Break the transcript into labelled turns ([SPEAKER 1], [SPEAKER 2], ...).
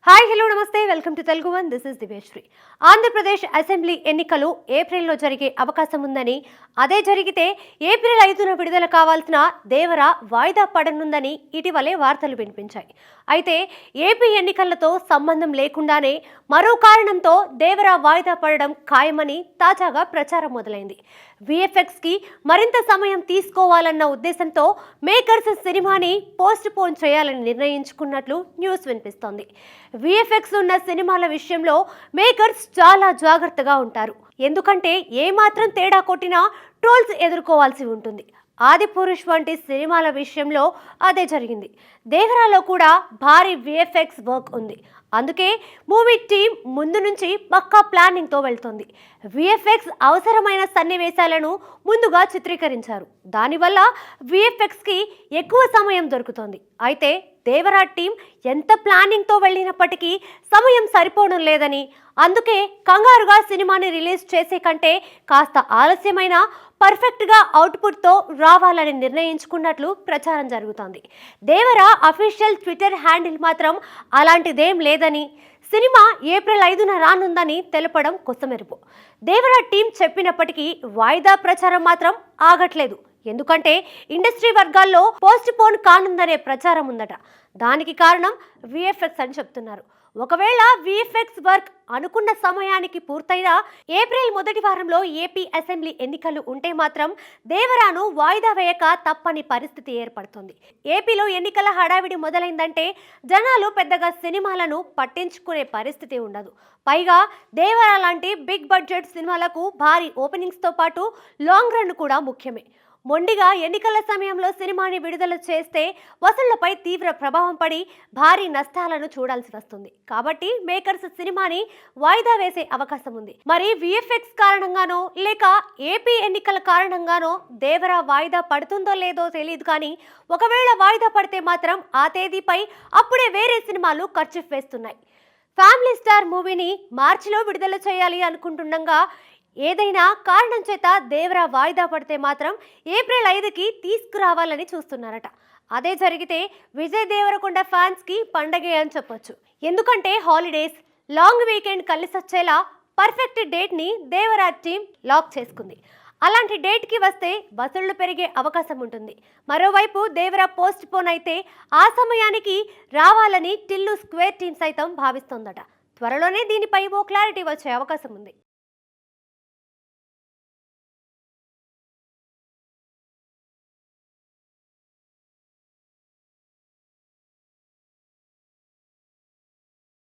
[SPEAKER 1] Hi hello నమస్తే welcome to Telugu one. This is దివేశ్రీ. Andhra Pradesh assembly ఎన్నికలు ఏప్రిల్లో జరిగే అవకాశం ఉందని, అదే జరిగితే ఏప్రిల్ 5న విడుదల కావాల్సిన దేవర వాయిదా పడనుందని ఇటీవలే వార్తలు వినిపించాయి. అయితే ఏపీ ఎన్నికలతో సంబంధం లేకుండానే మరో కారణంతో దేవర వాయిదా పడడం ఖాయమని తాజాగా ప్రచారం మొదలైంది. విఎఫ్ఎక్స్ కి మరింత సమయం తీసుకోవాలన్న ఉద్దేశంతో మేకర్స్ సినిమాని పోస్ట్ పోన్ చేయాలని నిర్ణయించుకున్నట్లు న్యూస్ వినిపిస్తోంది. విఎఫ్ఎక్స్ ఉన్న సినిమాల విషయంలో మేకర్స్ చాలా జాగ్రత్తగా ఉంటారు. ఎందుకంటే ఏమాత్రం తేడా కొట్టినా ట్రోల్స్ ఎదుర్కోవాల్సి ఉంటుంది. ఆదిపురుష్ వంటి సినిమాల విషయంలో అదే జరిగింది. దేవరాలో కూడా భారీ విఎఫ్ఎక్స్ వర్క్ ఉంది. అందుకే మూవీ టీం ముందు నుంచి పక్కా ప్లానింగ్తో వెళ్తుంది. విఎఫ్ఎక్స్ అవసరమైన సన్నివేశాలను ముందుగా చిత్రీకరించారు. దానివల్ల విఎఫ్ఎక్స్కి ఎక్కువ సమయం దొరుకుతుంది. అయితే దేవరా టీం ఎంత ప్లానింగ్తో వెళ్ళినప్పటికీ సమయం సరిపోవడం లేదని, అందుకే కంగారుగా సినిమాని రిలీజ్ చేసే కంటే కాస్త ఆలస్యమైన పర్ఫెక్ట్గా అవుట్పుట్తో రావాలని నిర్ణయించుకున్నట్లు ప్రచారం జరుగుతోంది. దేవరా అఫీషియల్ ట్విట్టర్ హ్యాండిల్ మాత్రం అలాంటిదేం లేదని, సినిమా ఏప్రిల్ 5న రానుందని తెలపడం కొసమెరుపు. దేవరా టీం చెప్పినప్పటికీ వాయిదా ప్రచారం మాత్రం ఆగట్లేదు. ఎందుకంటే ఇండస్ట్రీ వర్గాల్లో పోస్ట్ పోన్ కానుందనే ప్రచారం ఉందట. దానికి కారణం విఎఫ్ఎక్స్ అని చెప్తున్నారు. ఒకవేళ విఎఫ్ఎక్స్ వర్క్ అనుకున్న సమయానికి పూర్తయినా ఏప్రిల్ మొదటి వారంలో ఏపీ అసెంబ్లీ ఎన్నికలు ఉంటే మాత్రం దేవరాను వాయిదా వేయక తప్పని పరిస్థితి ఏర్పడుతుంది. ఏపీలో ఎన్నికల హడావిడి మొదలైందంటే జనాలు పెద్దగా సినిమాలను పట్టించుకునే పరిస్థితి ఉండదు. పైగా దేవరా లాంటి బిగ్ బడ్జెట్ సినిమాలకు భారీ ఓపెనింగ్స్తో పాటు లాంగ్ రన్ కూడా ముఖ్యమే. మొండిగా ఎన్నికల సమయంలో సినిమాని విడుదల చేస్తే వసూళ్లపై తీవ్ర ప్రభావం పడి భారీ నష్టాలను చూడాల్సి వస్తుంది. కాబట్టి మేకర్స్ సినిమాని వాయిదా వేసే అవకాశం ఉంది. మరి విఎఫ్ఎక్స్ కారణంగానో లేక ఏపీ ఎన్నికల కారణంగానో దేవరా వాయిదా పడుతుందో లేదో తెలియదు. కానీ ఒకవేళ వాయిదా పడితే మాత్రం ఆ తేదీపై అప్పుడే వేరే సినిమాలు ఖర్చు వేస్తున్నాయి. ఫ్యామిలీ స్టార్ మూవీని మార్చిలో విడుదల చేయాలి అనుకుంటుండగా ఏదైనా కారణం చేత దేవరా వాయిదా పడితే మాత్రం ఏప్రిల్ 5కి తీసుకురావాలని చూస్తున్నారట. అదే జరిగితే విజయ్ దేవరకొండ ఫ్యాన్స్కి పండగే అని చెప్పొచ్చు. ఎందుకంటే హాలిడేస్, లాంగ్ వీకెండ్ కలిసొచ్చేలా పర్ఫెక్ట్ డేట్ని దేవరా టీం లాక్ చేసుకుంది. అలాంటి డేట్కి వస్తే వసూళ్లు పెరిగే అవకాశం ఉంటుంది. మరోవైపు దేవరా పోస్ట్ పోన్ అయితే ఆ సమయానికి రావాలని టిల్లు స్క్వేర్ టీం సైతం భావిస్తోందట. త్వరలోనే దీనిపై ఓ క్లారిటీ వచ్చే అవకాశం ఉంది.